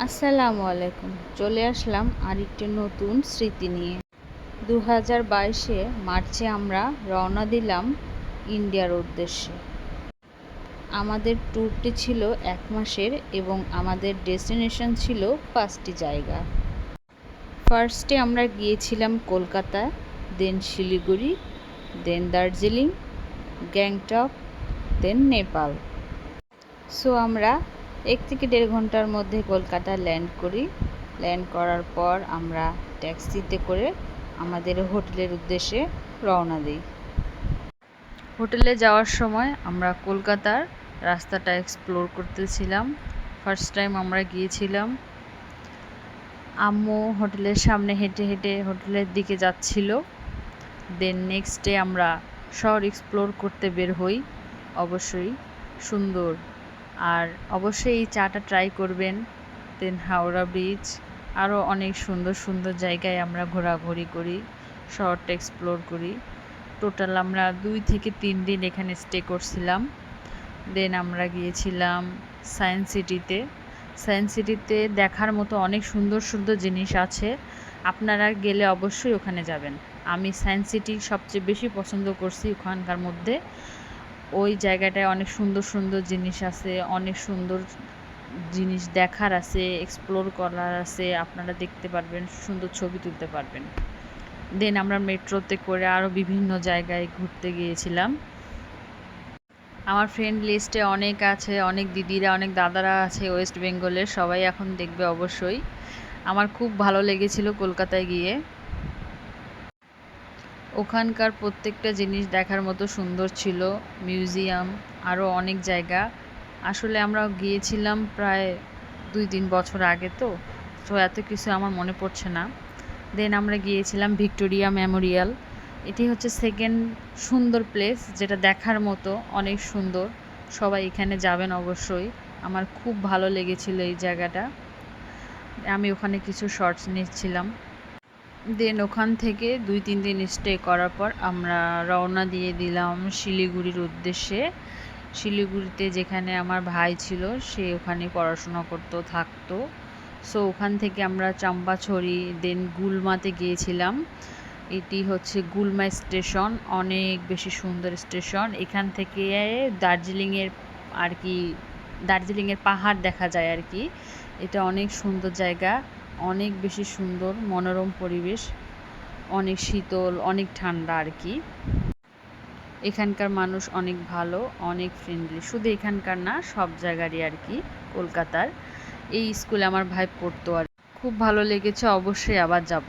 আসসালামু আলাইকুম। চলে আসলাম আরেকটি নতুন স্মৃতি নিয়ে। 2022 মার্চে আমরা রওনা দিলাম ইন্ডিয়ার উদ্দেশ্যে। আমাদের ট্যুরটি ছিল 1 মাসের এবং আমাদের ডেস্টিনেশন ছিল 5টি জায়গা। ফার্স্টে আমরা গিয়েছিলাম কলকাতা, দেন শিলিগুড়ি, দেন দার্জিলিং, গ্যাংটক, দেন নেপাল। সো আমরা 1 থেকে 1.5 ঘন্টার মধ্যে কলকাতা ল্যান্ড করি। ল্যান্ড করার পর আমরা ট্যাক্সিতে করে আমাদের হোটেলের উদ্দেশ্যে রওনা দিই। হোটেলে যাওয়ার সময় আমরা কলকাতার রাস্তাটা এক্সপ্লোর করতেছিলাম। ফার্স্ট টাইম আমরা গিয়েছিলাম। আম্মু হোটেলের সামনে হেঁটে হেঁটে হোটেলের দিকে যাচ্ছিল। দেন নেক্সট ডে আমরা শহর এক্সপ্লোর করতে বের হই। অবশ্যই সুন্দর, আর অবশ্যই এই চাটা ট্রাই করবেন। দেন হাওড়া ব্রিজ, আরও অনেক সুন্দর সুন্দর জায়গায় আমরা ঘোরাঘুরি করি, শহরটা এক্সপ্লোর করি। টোটাল আমরা 2 থেকে 3 দিন এখানে স্টে করছিলাম। দেন আমরা গিয়েছিলাম সায়েন্স সিটিতে। সায়েন্স সিটিতে দেখার মতো অনেক সুন্দর সুন্দর জিনিস আছে, আপনারা গেলে অবশ্যই ওখানে যাবেন। আমি সায়েন্স সিটি সবচেয়ে বেশি পছন্দ করছি ওখানকার মধ্যে। ওই জায়গাটায় অনেক সুন্দর সুন্দর জিনিস আছে, অনেক সুন্দর জিনিস দেখার আছে, এক্সপ্লোর করার আছে, আপনারা দেখতে পারবেন, সুন্দর ছবি তুলতে পারবেন। দেন আমরা মেট্রোতে করে আরও বিভিন্ন জায়গায় ঘুরতে গিয়েছিলাম। আমার ফ্রেন্ড লিস্টে অনেক আছে, অনেক দিদিরা, অনেক দাদারা আছে ওয়েস্ট বেঙ্গলের, সবাই এখন দেখবে অবশ্যই। আমার খুব ভালো লেগেছিল কলকাতায় গিয়ে। ওখানকার প্রত্যেকটা জিনিস দেখার মতো সুন্দর ছিল, মিউজিয়াম, আরও অনেক জায়গা। আসলে আমরা গিয়েছিলাম প্রায় 2-3 বছর আগে, তো এত কিছু আমার মনে পড়ছে না। দেন আমরা গিয়েছিলাম ভিক্টোরিয়া মেমোরিয়াল। এটি হচ্ছে সেকেন্ড সুন্দর প্লেস, যেটা দেখার মতো অনেক সুন্দর। সবাই এখানে যাবেন অবশ্যই। আমার খুব ভালো লেগেছিল এই জায়গাটা। আমি ওখানে কিছু শর্টস নিচ্ছিলাম। দেন ওখান থেকে 2-3 দিন স্টে করার পর আমরা রওনা দিয়ে দিলাম শিলিগুড়ির উদ্দেশ্যে। শিলিগুড়িতে যেখানে আমার ভাই ছিল, সে ওখানে পড়াশোনা থাকতো। সো ওখান থেকে আমরা চাম্পাছড়ি, দেন গুলমাতে গিয়েছিলাম। এটি হচ্ছে গুলমা স্টেশন, অনেক বেশি সুন্দর স্টেশন। এখান থেকে দার্জিলিংয়ের পাহাড় দেখা যায় আর কি। এটা অনেক সুন্দর জায়গা, অনেক বেশি সুন্দর, মনোরম পরিবেশ, অনেক শীতল, অনেক ঠান্ডা আর কি। এখানকার মানুষ অনেক ভালো, অনেক ফ্রেন্ডলি। শুধু এখানকার না, সব জায়গারই আর কি, কলকাতার। এই স্কুলে আমার ভাই পড়তো আর খুব ভালো লেগেছে, অবশ্যই আবার যাব।